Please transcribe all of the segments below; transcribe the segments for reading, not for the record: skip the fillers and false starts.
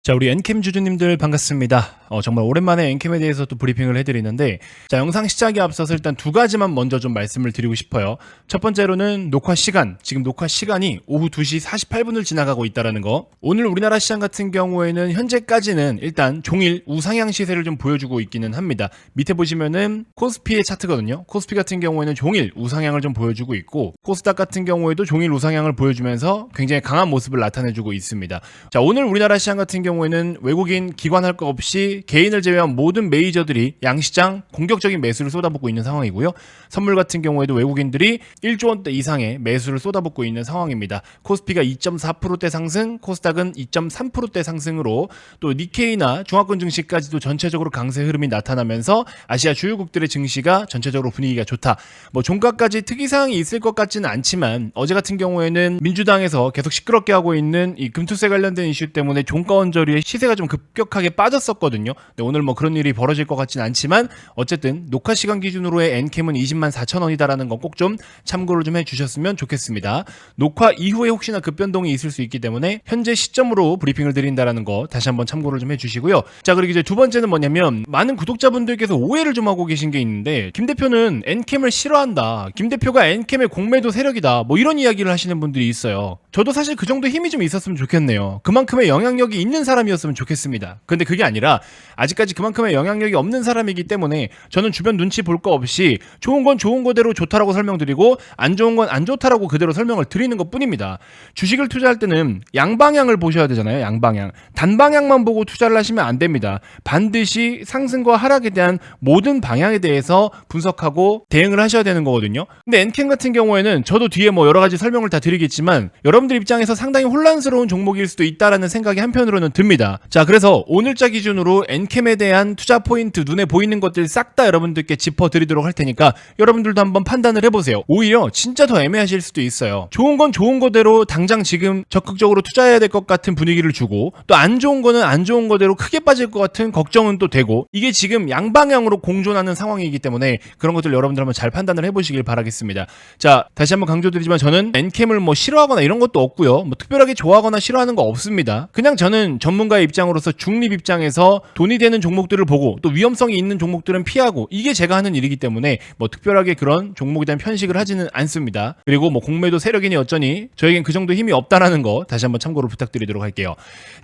자, 우리 엔캠 주주님들 반갑습니다. 정말 오랜만에 엔캠에 대해서 또 브리핑을 해드리는데, 자, 영상 시작에 앞서서 일단 두 가지만 먼저 좀 말씀을 드리고 싶어요. 첫 번째로는 녹화 시간, 지금 녹화 시간이 오후 2시 48분을 지나가고 있다는 거. 오늘 우리나라 시장 같은 경우에는 현재까지는 일단 종일 우상향 시세를 좀 보여주고 있기는 합니다. 밑에 보시면은 코스피의 차트거든요. 코스피 같은 경우에는 종일 우상향을 좀 보여주고 있고, 코스닥 같은 경우에도 종일 우상향을 보여주면서 굉장히 강한 모습을 나타내주고 있습니다. 자, 오늘 우리나라 시장 같은 경우에는 외국인 기관할 거 없이 개인을 제외한 모든 메이저들이 양시장 공격적인 매수를 쏟아붓고 있는 상황이고요. 선물 같은 경우에도 외국인들이 1조 원대 이상의 매수를 쏟아붓고 있는 상황입니다. 코스피가 2.4%대 상승, 코스닥은 2.3%대 상승으로 또 니케이나 중화권 증시까지도 전체적으로 강세 흐름이 나타나면서 아시아 주요국들의 증시가 전체적으로 분위기가 좋다. 뭐 종가까지 특이사항이 있을 것 같지는 않지만 어제 같은 경우에는 민주당에서 계속 시끄럽게 하고 있는 이 금투세 관련된 이슈 때문에 종가 원저리의 시세가 좀 급격하게 빠졌었거든요. 근데 오늘 뭐 그런 일이 벌어질 것 같지는 않지만 어쨌든 녹화 시간 기준으로의 엔캠은 20만 4천 원이다라는 거 꼭 좀 참고를 좀 해주셨으면 좋겠습니다. 녹화 이후에 혹시나 급변동이 있을 수 있기 때문에 현재 시점으로 브리핑을 드린다라는 거 다시 한번 참고를 좀 해주시고요. 자, 그리고 이제 두 번째는 뭐냐면 많은 구독자분들께서 오해를 좀 하고 계신 게 있는데, 김 대표는 엔캠을 싫어한다, 김 대표가 엔캠의 공매도 세력이다, 뭐 이런 이야기를 하시는 분들이 있어요. 저도 사실 그 정도 힘이 좀 있었으면 좋겠네요. 그만큼의 영향력이 있는 사람이었으면 좋겠습니다. 근데 그게 아니라 아직까지 그만큼의 영향력이 없는 사람이기 때문에 저는 주변 눈치 볼 거 없이 좋은 건 좋은 거대로 좋다라고 설명드리고 안 좋은 건 안 좋다라고 그대로 설명을 드리는 것 뿐입니다. 주식을 투자할 때는 양방향을 보셔야 되잖아요. 양방향. 단방향만 보고 투자를 하시면 안 됩니다. 반드시 상승과 하락에 대한 모든 방향에 대해서 분석하고 대응을 하셔야 되는 거거든요. 근데 엔캠 같은 경우에는 저도 뒤에 뭐 여러 가지 설명을 다 드리겠지만 여러분들 입장에서 상당히 혼란스러운 종목일 수도 있다라는 생각이 한편으로는 듭니다. 자, 그래서 오늘자 기준으로 엔캠에 대한 투자 포인트, 눈에 보이는 것들 싹 다 여러분들께 짚어드리도록 할 테니까 여러분들도 한번 판단을 해보세요. 오히려 진짜 더 애매하실 수도 있어요. 좋은 건 좋은 거대로 당장 지금 적극적으로 투자해야 될 것 같은 분위기를 주고, 또 안 좋은 거는 안 좋은 거대로 크게 빠질 것 같은 걱정은 또 되고, 이게 지금 양방향으로 공존하는 상황이기 때문에 그런 것들 여러분들 한번 잘 판단을 해보시길 바라겠습니다. 자, 다시 한번 강조드리지만 저는 엔캠을 뭐 싫어하거나 이런 것도 없고요. 뭐 특별하게 좋아하거나 싫어하는 거 없습니다. 그냥 저는 전문가의 입장으로서 중립 입장에서 돈이 되는 종목들을 보고 또 위험성이 있는 종목들은 피하고, 이게 제가 하는 일이기 때문에 뭐 특별하게 그런 종목에 대한 편식을 하지는 않습니다. 그리고 뭐 공매도 세력이니 어쩌니 저에겐 그 정도 힘이 없다라는 거 다시 한번 참고로 부탁드리도록 할게요.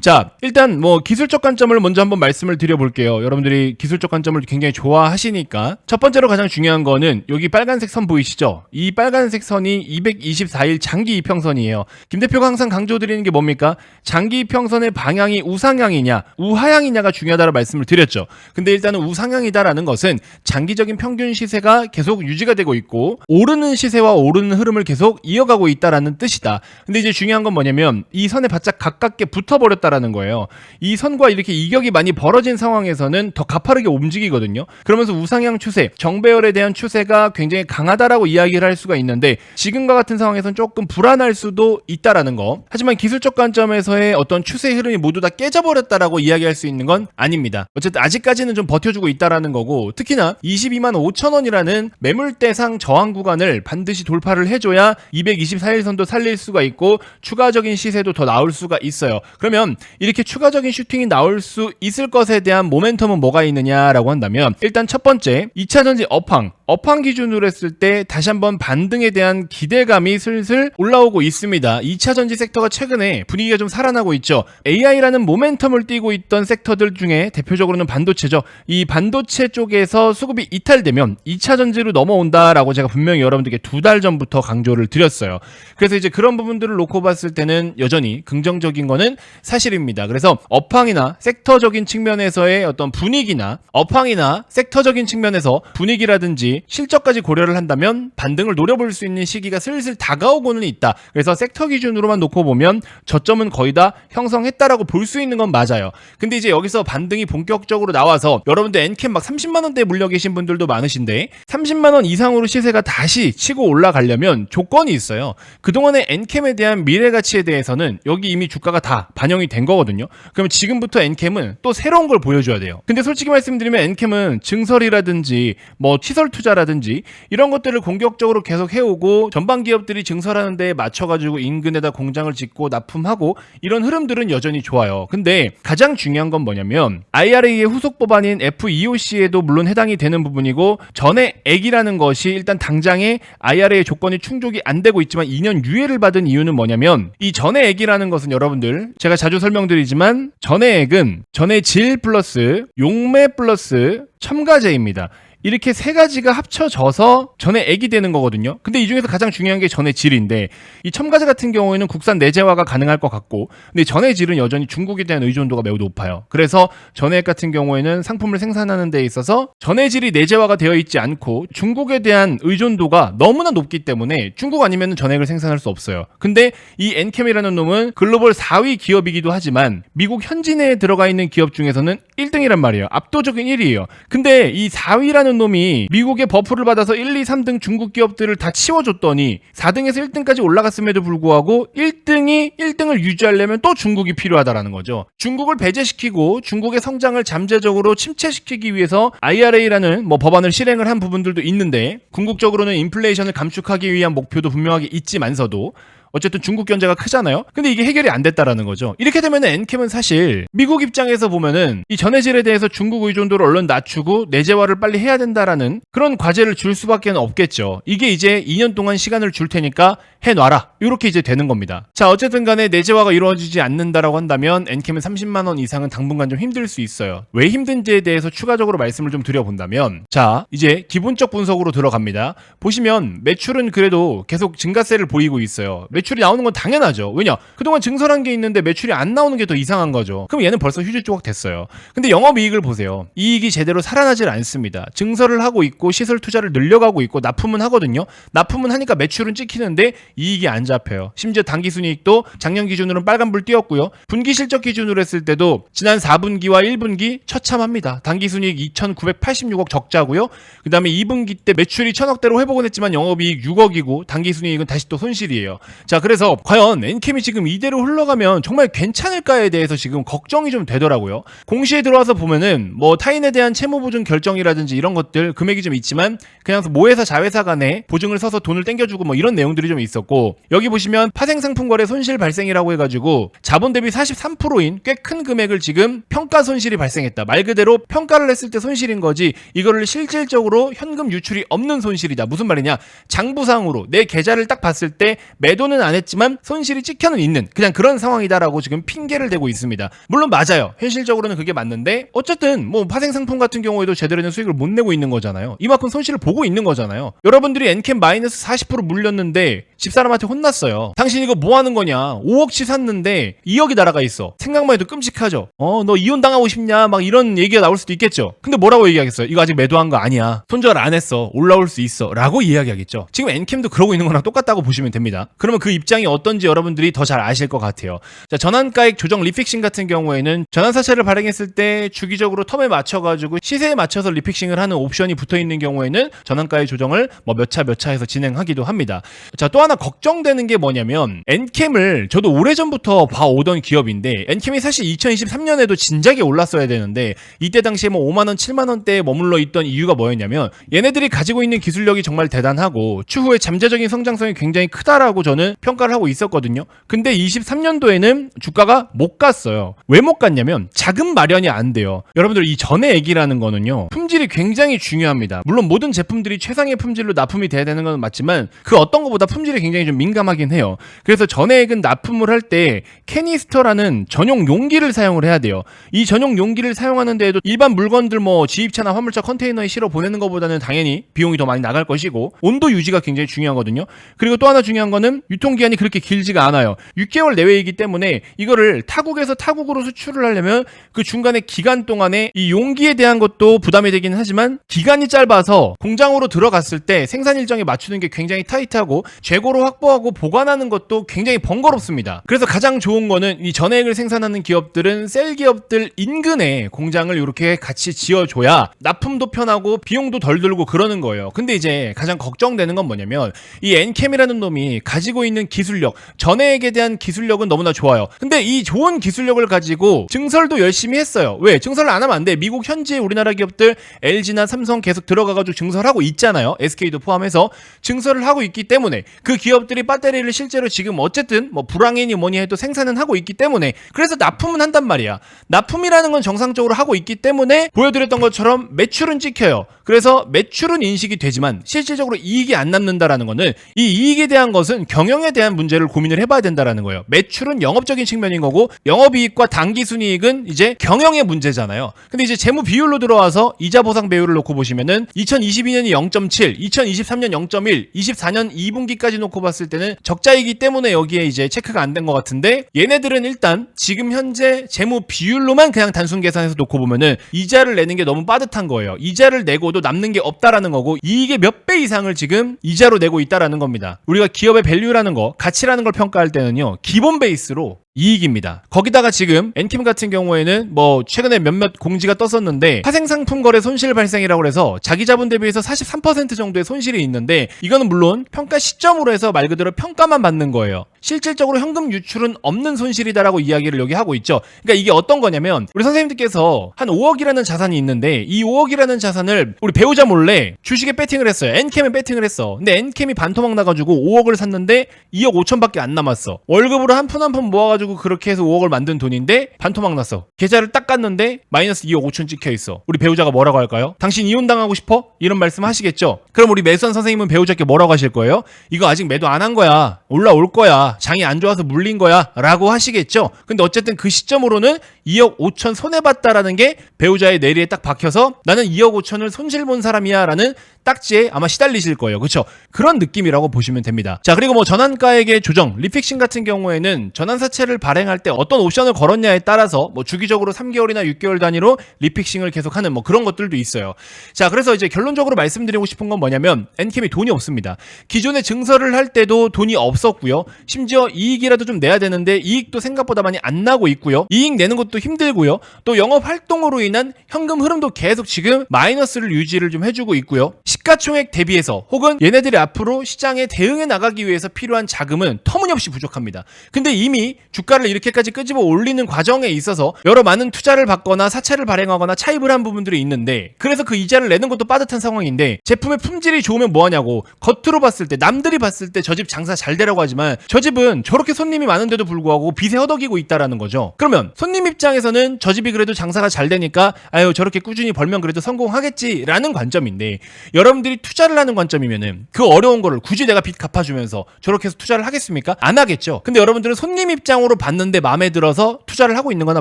자, 일단 뭐 기술적 관점을 먼저 한번 말씀을 드려볼게요. 여러분들이 기술적 관점을 굉장히 좋아하시니까 첫 번째로 가장 중요한 거는 여기 빨간색 선 보이시죠? 이 빨간색 선이 224일 장기 이평선이에요. 김 대표가 항상 강조드리는 게 뭡니까? 장기 이평선의 방향이 우상향이냐 우하향이냐가 중요하다고 말씀을 드렸죠. 근데 일단은 우상향이다라는 것은 장기적인 평균 시세가 계속 유지가 되고 있고 오르는 시세와 오르는 흐름을 계속 이어가고 있다라는 뜻이다. 근데 이제 중요한 건 뭐냐면 이 선에 바짝 가깝게 붙어버렸다라는 거예요. 이 선과 이렇게 이격이 많이 벌어진 상황에서는 더 가파르게 움직이거든요. 그러면서 우상향 추세, 정배열에 대한 추세가 굉장히 강하다라고 이야기를 할 수가 있는데, 지금과 같은 상황에서는 조금 불안할 수도 있다라는 거. 하지만 기술적 관점에서의 어떤 추세 흐름이 모두 다 깨져버렸다라고 이야기할 수 있는 건 아닙니다. 어쨌든 아직까지는 좀 버텨주고 있다라는 거고, 특히나 22만 5천 원이라는 매물대상 저항 구간을 반드시 돌파를 해줘야 224일선도 살릴 수가 있고 추가적인 시세도 더 나올 수가 있어요. 그러면 이렇게 추가적인 슈팅이 나올 수 있을 것에 대한 모멘텀은 뭐가 있느냐라고 한다면, 일단 첫 번째 2차전지 업황 기준으로 했을 때 다시 한번 반등에 대한 기대감이 슬슬 올라오고 있습니다. 2차전지 섹터가 최근에 분위기가 좀 살아나고 있죠. AI라는 모멘텀을 띄고 있던 섹터들 중에 대표적으로는 반도체죠. 이 반도체 쪽에서 수급이 이탈되면 2차전지로 넘어온다라고 제가 분명히 여러분들께 2달 전부터 강조를 드렸어요. 그래서 이제 그런 부분들을 놓고 봤을 때는 여전히 긍정적인 거는 사실입니다. 그래서 업황이나 섹터적인 측면에서의 어떤 분위기나 업황이나 섹터적인 측면에서 분위기라든지 실적까지 고려를 한다면 반등을 노려볼 수 있는 시기가 슬슬 다가오고는 있다. 그래서 섹터 기준으로만 놓고 보면 저점은 거의 다 형성했다라고 볼 수 있는 건 맞아요. 근데 이제 여기서 반등이 본격적으로 나와서 여러분들 엔캠 막 30만원대에 물려 계신 분들도 많으신데 30만원 이상으로 시세가 다시 치고 올라가려면 조건이 있어요. 그동안의 엔캠에 대한 미래 가치에 대해서는 여기 이미 주가가 다 반영이 된 거거든요. 그럼 지금부터 엔캠은 또 새로운 걸 보여줘야 돼요. 근데 솔직히 말씀드리면 엔캠은 증설이라든지 뭐 시설 투자라든지 이런 것들을 공격적으로 계속 해오고 전방 기업들이 증설하는 데에 맞춰가지고 인근에다 공장을 짓고 납품하고 이런 흐름들은 여전히 좋아요. 근데 가장 중요한 건 뭐냐면 IRA의 후속 법안인 FEOC에도 물론 해당이 되는 부분이고 전해액이라는 것이 일단 당장에 IRA 조건이 충족이 안 되고 있지만 2년 유예를 받은 이유는 뭐냐면 이 전해액이라는 것은 여러분들 제가 자주 설명드리지만 전해액은 전해질 플러스 용매 플러스 첨가제입니다. 이렇게 세 가지가 합쳐져서 전해액이 되는 거거든요. 근데 이 중에서 가장 중요한 게 전해질인데 이 첨가제 같은 경우에는 국산 내재화가 가능할 것 같고 근데 전해질은 여전히 중국에 대한 의존도가 매우 높아요. 그래서 전해액 같은 경우에는 상품을 생산하는 데 있어서 전해질이 내재화가 되어 있지 않고 중국에 대한 의존도가 너무나 높기 때문에 중국 아니면 전해액을 생산할 수 없어요. 근데 이 엔캠이라는 놈은 글로벌 4위 기업이기도 하지만 미국 현지 내에 들어가 있는 기업 중에서는 1등이란 말이에요. 압도적인 1위예요. 근데 이 4위라는 놈이 미국의 버프를 받아서 1, 2, 3등 중국 기업들을 다 치워줬더니 4등에서 1등까지 올라갔음에도 불구하고 1등을 유지하려면 또 중국이 필요하다라는 거죠. 중국을 배제시키고 중국의 성장을 잠재적으로 침체시키기 위해서 IRA라는 법안을 실행을 한 부분들도 있는데 궁극적으로는 인플레이션을 감축하기 위한 목표도 분명하게 있지만서도 어쨌든 중국 견제가 크잖아요. 근데 이게 해결이 안 됐다라는 거죠. 이렇게 되면 엔캠은 사실 미국 입장에서 보면은 이 전해질에 대해서 중국 의존도를 얼른 낮추고 내재화를 빨리 해야 된다라는 그런 과제를 줄 수밖에 없겠죠. 이게 이제 2년 동안 시간을 줄 테니까 해놔라. 이렇게 이제 되는 겁니다. 자, 어쨌든 간에 내재화가 이루어지지 않는다라고 한다면 엔캠은 30만 원 이상은 당분간 좀 힘들 수 있어요. 왜 힘든지에 대해서 추가적으로 말씀을 좀 드려본다면 자, 이제 기본적 분석으로 들어갑니다. 보시면 매출은 그래도 계속 증가세를 보이고 있어요. 매출이 나오는 건 당연하죠. 왜냐? 그동안 증설한 게 있는데 매출이 안 나오는 게 더 이상한 거죠. 그럼 얘는 벌써 휴지 조각 됐어요. 근데 영업이익을 보세요. 이익이 제대로 살아나질 않습니다. 증설을 하고 있고 시설 투자를 늘려가고 있고 납품은 하거든요. 납품은 하니까 매출은 찍히는데 이익이 안 잡혀요. 심지어 당기순이익도 작년 기준으로는 빨간불 띄었고요. 분기 실적 기준으로 했을 때도 지난 4분기와 1분기 처참합니다. 당기순이익 2,986억 적자고요. 그 다음에 2분기 때 매출이 1,000억대로 회복은 했지만 영업이익 6억이고 당기순이익은 다시 또 손실이에요. 자, 그래서 과연 엔캠이 지금 이대로 흘러가면 정말 괜찮을까에 대해서 지금 걱정이 좀 되더라고요. 공시에 들어와서 보면은 타인에 대한 채무보증 결정이라든지 이런 것들 금액이 좀 있지만 그냥 모회사 자회사 간에 보증을 서서 돈을 땡겨주고 이런 내용들이 좀 있었고 여기 보시면 파생상품거래 손실 발생이라고 해가지고 자본 대비 43%인 꽤 큰 금액을 지금 평가 손실이 발생했다. 말 그대로 평가를 했을 때 손실인 거지 이거를 실질적으로 현금 유출이 없는 손실이다. 무슨 말이냐? 장부상으로 내 계좌를 딱 봤을 때 매도는 안 했지만 손실이 찍혀는 있는 그냥 그런 상황이다라고 지금 핑계를 대고 있습니다. 물론 맞아요. 현실적으로는 그게 맞는데 어쨌든 파생상품 같은 경우에도 제대로 된 수익을 못 내고 있는 거잖아요. 이만큼 손실을 보고 있는 거잖아요. 여러분들이 엔캠 마이너스 40% 물렸는데 집사람한테 혼났어요. 당신 이거 뭐 하는 거냐? 5억치 샀는데 2억이 날아가 있어. 생각만 해도 끔찍하죠. 너 이혼 당하고 싶냐? 막 이런 얘기가 나올 수도 있겠죠. 근데 뭐라고 얘기하겠어요? 이거 아직 매도한 거 아니야. 손절 안 했어. 올라올 수 있어. 라고 이야기하겠죠. 지금 엔캠도 그러고 있는 거랑 똑같다고 보시면 됩니다. 그러면 그 입장이 어떤지 여러분들이 더 잘 아실 것 같아요. 자, 전환가액 조정 리픽싱 같은 경우에는 전환사채를 발행했을 때 주기적으로 텀에 맞춰가지고 시세에 맞춰서 리픽싱을 하는 옵션이 붙어있는 경우에는 전환가액 조정을 몇 차 해서 진행하기도 합니다. 자, 또 하나 걱정되는 게 뭐냐면 엔캠을 저도 오래전부터 봐오던 기업인데 엔캠이 사실 2023년에도 진작에 올랐어야 되는데 이때 당시에 5만원 7만원대에 머물러 있던 이유가 뭐였냐면 얘네들이 가지고 있는 기술력이 정말 대단하고 추후에 잠재적인 성장성이 굉장히 크다라고 저는 평가를 하고 있었거든요. 근데 23년도에는 주가가 못 갔어요. 왜 못 갔냐면 자금 마련이 안 돼요. 여러분들 이 전해액이라는 거는요 품질이 굉장히 중요합니다. 물론 모든 제품들이 최상의 품질로 납품이 돼야 되는 건 맞지만 그 어떤 것보다 품질이 굉장히 좀 민감하긴 해요. 그래서 전해액은 납품을 할 때 캐니스터라는 전용 용기를 사용을 해야 돼요. 이 전용 용기를 사용하는 데에도 일반 물건들 지입차나 화물차 컨테이너에 실어 보내는 것보다는 당연히 비용이 더 많이 나갈 것이고 온도 유지가 굉장히 중요하거든요. 그리고 또 하나 중요한 거는 유통기한이 그렇게 길지가 않아요. 6개월 내외이기 때문에 이거를 타국에서 타국으로 수출을 하려면 그 중간에 기간 동안에 이 용기에 대한 것도 부담이 되긴 하지만 기간이 짧아서 공장으로 들어갔을 때 생산 일정에 맞추는 게 굉장히 타이트하고 재고로 확보하고 보관하는 것도 굉장히 번거롭습니다. 그래서 가장 좋은 거는 이 전해액을 생산하는 기업들은 셀 기업들 인근에 공장을 이렇게 같이 지어줘야 납품도 편하고 비용도 덜 들고 그러는 거예요. 근데 이제 가장 걱정되는 건 뭐냐면 이 엔캠이라는 놈이 가지고 있는 기술력, 전해액에 대한 기술력은 너무나 좋아요. 근데 이 좋은 기술력을 가지고 증설도 열심히 했어요. 왜? 증설을 안 하면 안 돼. 미국 현지 우리나라 기업들 LG나 삼성 계속 들어가가지고 증설하고 있잖아요. SK도 포함해서 증설을 하고 있기 때문에 그 기업들이 배터리를 실제로 지금 어쨌든 뭐 불황이니 뭐니 해도 생산은 하고 있기 때문에 그래서 납품은 한단 말이야. 납품이라는 건 정상적으로 하고 있기 때문에 보여드렸던 것처럼 매출은 찍혀요. 그래서 매출은 인식이 되지만 실질적으로 이익이 안 남는다라는 거는 이 이익에 대한 것은 경영에 대한 문제를 고민을 해봐야 된다라는 거예요. 매출은 영업적인 측면인 거고 영업이익과 당기순이익은 이제 경영의 문제잖아요. 근데 이제 재무 비율로 들어와서 이자 보상 배율을 놓고 보시면은 2022년이 0.7, 2023년 0.1, 24년 2분기까지 놓고 봤을 때는 적자이기 때문에 여기에 이제 체크가 안 된 것 같은데 얘네들은 일단 지금 현재 재무 비율로만 그냥 단순 계산해서 놓고 보면은 이자를 내는 게 너무 빠듯한 거예요. 이자를 내고도 남는 게 없다라는 거고 이익의 몇 배 이상을 지금 이자로 내고 있다라는 겁니다. 우리가 기업의 밸류라는 거, 가치라는 걸 평가할 때는요. 기본 베이스로 이익입니다. 거기다가 지금 엔캠 같은 경우에는 뭐 최근에 몇몇 공지가 떴었는데 파생상품 거래 손실 발생이라고 해서 자기 자본 대비해서 43% 정도의 손실이 있는데 이거는 물론 평가 시점으로 해서 말 그대로 평가만 받는 거예요. 실질적으로 현금 유출은 없는 손실이다라고 이야기를 여기 하고 있죠. 그러니까 이게 어떤 거냐면 우리 선생님들께서 한 5억이라는 자산이 있는데 이 5억이라는 자산을 우리 배우자 몰래 주식에 배팅을 했어요. 엔캠에 배팅을 했어. 근데 엔캠이 반토막 나가지고 5억을 샀는데 2억 5천밖에 안 남았어. 월급으로 한 푼 한 푼 모아가지고 그렇게 해서 5억을 만든 돈인데 반토막 났어. 계좌를 딱 깠는데 마이너스 2억 5천 찍혀있어. 우리 배우자가 뭐라고 할까요? 당신 이혼당하고 싶어? 이런 말씀 하시겠죠? 그럼 우리 매수한 선생님은 배우자께 뭐라고 하실 거예요? 이거 아직 매도 안 한 거야. 올라올 거야. 장이 안 좋아서 물린 거야. 라고 하시겠죠? 근데 어쨌든 그 시점으로는 2억 5천 손해봤다라는 게 배우자의 내리에 딱 박혀서 나는 2억 5천을 손실 본 사람이야 라는 딱지에 아마 시달리실 거예요. 그렇죠? 그런 느낌이라고 보시면 됩니다. 자, 그리고 뭐 전환가액의 조정, 리픽싱 같은 경우에는 전환사채를 발행할 때 어떤 옵션을 걸었냐에 따라서 뭐 주기적으로 3개월이나 6개월 단위로 리픽싱을 계속하는 뭐 그런 것들도 있어요. 자, 그래서 이제 결론적으로 말씀드리고 싶은 건 뭐냐면 엔캠이 돈이 없습니다. 기존에 증설을 할 때도 돈이 없었고요. 심지어 이익이라도 좀 내야 되는데 이익도 생각보다 많이 안 나고 있고요. 이익 내는 것도 힘들고요. 또 영업 활동으로 인한 현금 흐름도 계속 지금 마이너스를 유지를 좀 해주고 있고요. 시가총액 대비해서 혹은 얘네들이 앞으로 시장에 대응해 나가기 위해서 필요한 자금은 터무니없이 부족합니다. 근데 이미 주가를 이렇게까지 끄집어 올리는 과정에 있어서 여러 많은 투자를 받거나 사채를 발행하거나 차입을 한 부분들이 있는데 그래서 그 이자를 내는 것도 빠듯한 상황인데 제품의 품질이 좋으면 뭐하냐고 겉으로 봤을 때 남들이 봤을 때 저 집 장사 잘 되라고 하지만 저 집은 저렇게 손님이 많은데도 불구하고 빚에 허덕이고 있다라는 거죠. 그러면 손님 입장에서는 저 집이 그래도 장사가 잘 되니까 아유 저렇게 꾸준히 벌면 그래도 성공하겠지라는 관점인데 여러분들이 투자를 하는 관점이면은 그 어려운 거를 굳이 내가 빚 갚아주면서 저렇게 해서 투자를 하겠습니까? 안 하겠죠. 근데 여러분들은 손님 입장으로 봤는데 마음에 들어서 투자를 하고 있는 거나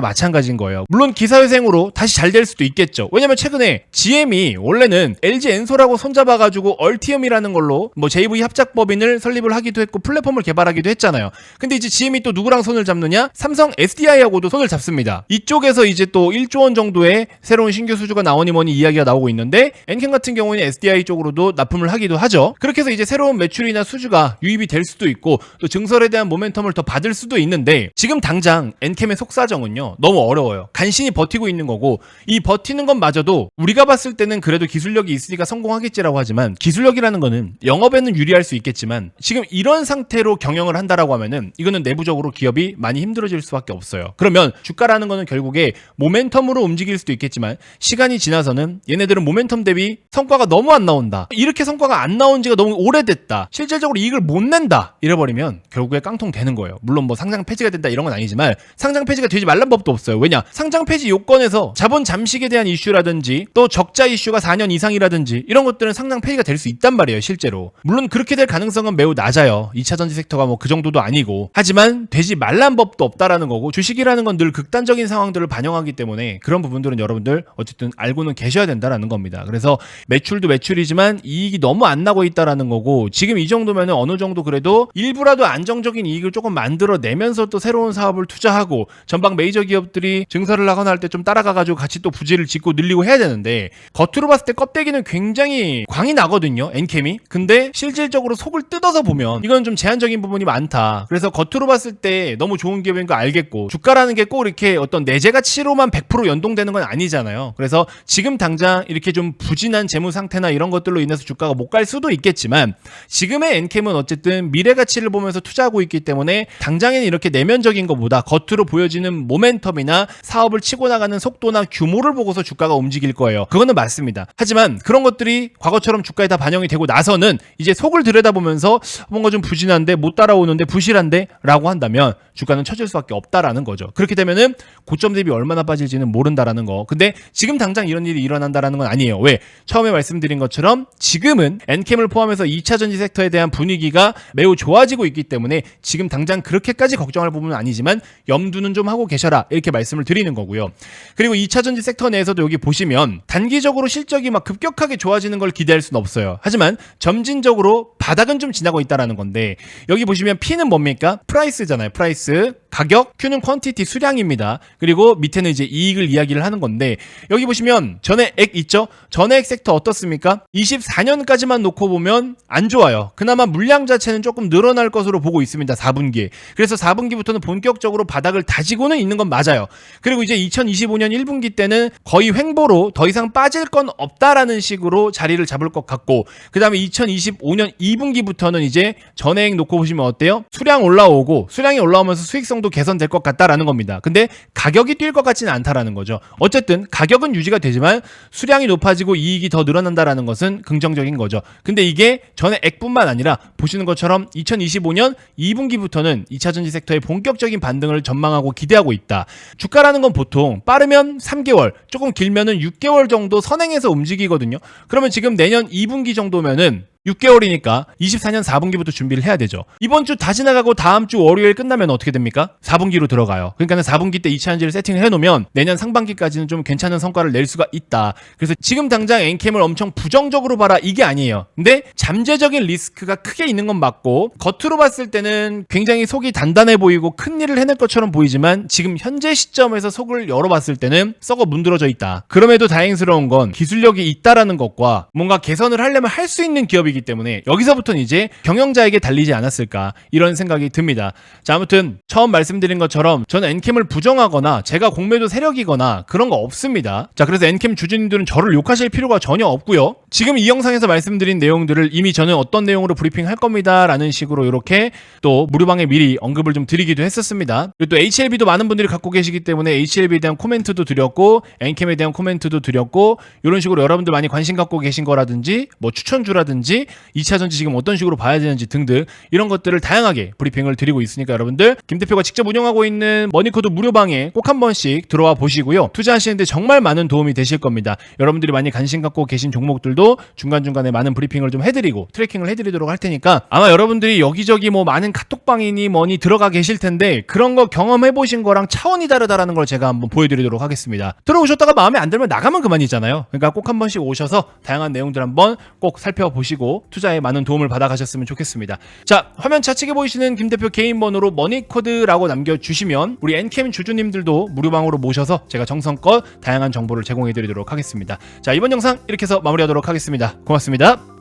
마찬가지인 거예요. 물론 기사회생으로 다시 잘 될 수도 있겠죠. 왜냐면 최근에 GM이 원래는 LG 엔솔하고 손잡아가지고 얼티엄이라는 걸로 뭐 JV 합작법인을 설립을 하기도 했고 플랫폼을 개발하기도 했잖아요. 근데 이제 GM이 또 누구랑 손을 잡느냐? 삼성 SDI하고도 손을 잡습니다. 이쪽에서 이제 또 1조 원 정도의 새로운 신규 수주가 나오니 뭐니 이야기가 나오고 있는데 엔캠 같은 경우에는 SDI 쪽으로도 납품을 하기도 하죠. 그렇게 해서 이제 새로운 매출이나 수주가 유입이 될 수도 있고 또 증설에 대한 모멘텀을 더 받을 수도 있는데 지금 당장 엔캠의 속사정은요 너무 어려워요. 간신히 버티고 있는 거고 이 버티는 것마저도 우리가 봤을 때는 그래도 기술력이 있으니까 성공하겠지라고 하지만 기술력이라는 거는 영업에는 유리할 수 있겠지만 지금 이런 상태로 경영을 한다라고 하면은 이거는 내부적으로 기업이 많이 힘들어질 수밖에 없어요. 그러면 주가라는 거는 결국에 모멘텀으로 움직일 수도 있겠지만 시간이 지나서는 얘네들은 모멘텀 대비 성과가 너무 안 나온다. 이렇게 성과가 안 나온 지가 너무 오래됐다. 실질적으로 이익을 못 낸다. 이래버리면 결국에 깡통 되는 거예요. 물론 뭐 상장 폐지가 된다 이런 건 아니지만 상장 폐지가 되지 말란 법도 없어요. 왜냐? 상장 폐지 요건에서 자본 잠식에 대한 이슈라든지 또 적자 이슈가 4년 이상이라든지 이런 것들은 상장 폐지가 될 수 있단 말이에요. 실제로. 물론 그렇게 될 가능성은 매우 낮아요. 2차전지 섹터가 뭐 그 정도도 아니고. 하지만 되지 말란 법도 없다라는 거고 주식이라는 건 늘 극단적인 상황들을 반영하기 때문에 그런 부분들은 여러분들 어쨌든 알고는 계셔야 된다라는 겁니다. 그래서 매출도 매출이지만 이익이 너무 안 나고 있다라는 거고, 지금 이 정도면 어느 정도 그래도 일부라도 안정적인 이익을 조금 만들어내면서 또 새로운 사업을 투자하고 전방 메이저 기업들이 증설을 하거나 할 때 좀 따라가가지고 같이 또 부지를 짓고 늘리고 해야 되는데, 겉으로 봤을 때 껍데기는 굉장히 광이 나거든요, 엔캠이. 근데 실질적으로 속을 뜯어서 보면 이건 좀 제한적인 부분이 많다. 그래서 겉으로 봤을 때 너무 좋은 기업인 거 알겠고, 주가라는 게 꼭 이렇게 어떤 내재 가치로만 100% 연동되는 건 아니잖아요. 그래서 지금 당장 이렇게 좀 부진한 재무 상태나 이런 것들로 인해서 주가가 못 갈 수도 있겠지만, 지금의 엔캠은 어쨌든 미래 가치를 보면서 투자하고 있기 때문에 당장에는 이렇게 내면적인 것보다 겉으로 보여지는 모멘텀이나 사업을 치고 나가는 속도나 규모를 보고서 주가가 움직일 거예요. 그거는 맞습니다. 하지만 그런 것들이 과거처럼 주가에 다 반영이 되고 나서는 이제 속을 들여다보면서 뭔가 좀 부진한데, 못 따라오는데, 부실한데 라고 한다면 주가는 처질 수밖에 없다라는 거죠. 그렇게 되면은 고점 대비 얼마나 빠질지는 모른다라는 거. 근데 지금 당장 이런 일이 일어난다라는 건 아니에요. 왜? 처음에 말씀드린 것처럼 지금은 엔캠을 포함해서 2차 전지 섹터에 대한 분위기가 매우 좋아지고 있기 때문에 지금 당장 그렇게까지 걱정할 부분은 아니지만 염두는 좀 하고 계셔라, 이렇게 말씀을 드리는 거고요. 그리고 2차 전지 섹터 내에서도 여기 보시면 단기적으로 실적이 막 급격하게 좋아지는 걸 기대할 수는 없어요. 하지만 점진적으로 바닥은 좀 지나고 있다라는 건데, 여기 보시면 P는 뭡니까? 프라이스잖아요. 프라이스. 가격, Q는 퀀티티, 수량입니다. 그리고 밑에는 이제 이익을 이야기를 하는 건데, 여기 보시면 전액 있죠? 전액 섹터 어떻습니까? 24년까지만 놓고 보면 안 좋아요. 그나마 물량 자체는 조금 늘어날 것으로 보고 있습니다. 4분기에. 그래서 4분기부터는 본격적으로 바닥을 다지고는 있는 건 맞아요. 그리고 이제 2025년 1분기 때는 거의 횡보로 더 이상 빠질 건 없다라는 식으로 자리를 잡을 것 같고, 그 다음에 2025년 2분기부터는 이제 전액 놓고 보시면 어때요? 수량이 올라오면서 수익성도 개선될 것 같다라는 겁니다. 근데 가격이 뛸 것 같지는 않다라는 거죠. 어쨌든 가격은 유지가 되지만 수량이 높아지고 이익이 더 늘어난다라는 것은 긍정적인 거죠. 근데 이게 전액뿐만 아니라 보시는 것처럼 2025년 2분기부터는 2차 전지 섹터의 본격적인 반등을 전망하고 기대하고 있다. 주가라는 건 보통 빠르면 3개월, 조금 길면은 6개월 정도 선행해서 움직이거든요. 그러면 지금 내년 2분기 정도면은 6개월이니까 24년 4분기부터 준비를 해야 되죠. 이번 주 다 지나가고 다음 주 월요일 끝나면 어떻게 됩니까? 4분기로 들어가요. 그러니까 4분기 때 2차 전지를 세팅을 해놓으면 내년 상반기까지는 좀 괜찮은 성과를 낼 수가 있다. 그래서 지금 당장 엔캠을 엄청 부정적으로 봐라, 이게 아니에요. 근데 잠재적인 리스크가 크게 있는 건 맞고, 겉으로 봤을 때는 굉장히 속이 단단해 보이고 큰 일을 해낼 것처럼 보이지만 지금 현재 시점에서 속을 열어봤을 때는 썩어 문드러져 있다. 그럼에도 다행스러운 건 기술력이 있다라는 것과 뭔가 개선을 하려면 할 수 있는 기업이 기 때문에 여기서부터는 이제 경영자에게 달리지 않았을까, 이런 생각이 듭니다. 자, 아무튼 처음 말씀드린 것처럼 저는 엔캠을 부정하거나 제가 공매도 세력이거나 그런 거 없습니다. 자, 그래서 엔캠 주주님들은 저를 욕하실 필요가 전혀 없고요. 지금 이 영상에서 말씀드린 내용들을 이미 저는 어떤 내용으로 브리핑 할 겁니다 라는 식으로 이렇게 또 무료방에 미리 언급을 좀 드리기도 했었습니다. 그리고 또 HLB도 많은 분들이 갖고 계시기 때문에 HLB에 대한 코멘트도 드렸고, 엔캠에 대한 코멘트도 드렸고, 이런 식으로 여러분들 많이 관심 갖고 계신 거라든지 뭐 추천주라든지 2차 전지 지금 어떤 식으로 봐야 되는지 등등 이런 것들을 다양하게 브리핑을 드리고 있으니까 여러분들 김 대표가 직접 운영하고 있는 머니코드 무료방에 꼭 한 번씩 들어와 보시고요. 투자하시는데 정말 많은 도움이 되실 겁니다. 여러분들이 많이 관심 갖고 계신 종목들도 중간중간에 많은 브리핑을 좀 해드리고 트래킹을 해드리도록 할 테니까, 아마 여러분들이 여기저기 뭐 많은 카톡방이니 뭐니 들어가 계실 텐데 그런 거 경험해 보신 거랑 차원이 다르다라는 걸 제가 한번 보여드리도록 하겠습니다. 들어오셨다가 마음에 안 들면 나가면 그만이잖아요. 그러니까 꼭 한 번씩 오셔서 다양한 내용들 한번 꼭 살펴보시고 투자에 많은 도움을 받아가셨으면 좋겠습니다. 자, 화면 좌측에 보이시는 김 대표 개인 번호로 머니코드라고 남겨주시면 우리 엔캠 주주님들도 무료방으로 모셔서 제가 정성껏 다양한 정보를 제공해드리도록 하겠습니다. 자, 이번 영상 이렇게 해서 마무리하도록 하겠습니다. 고맙습니다.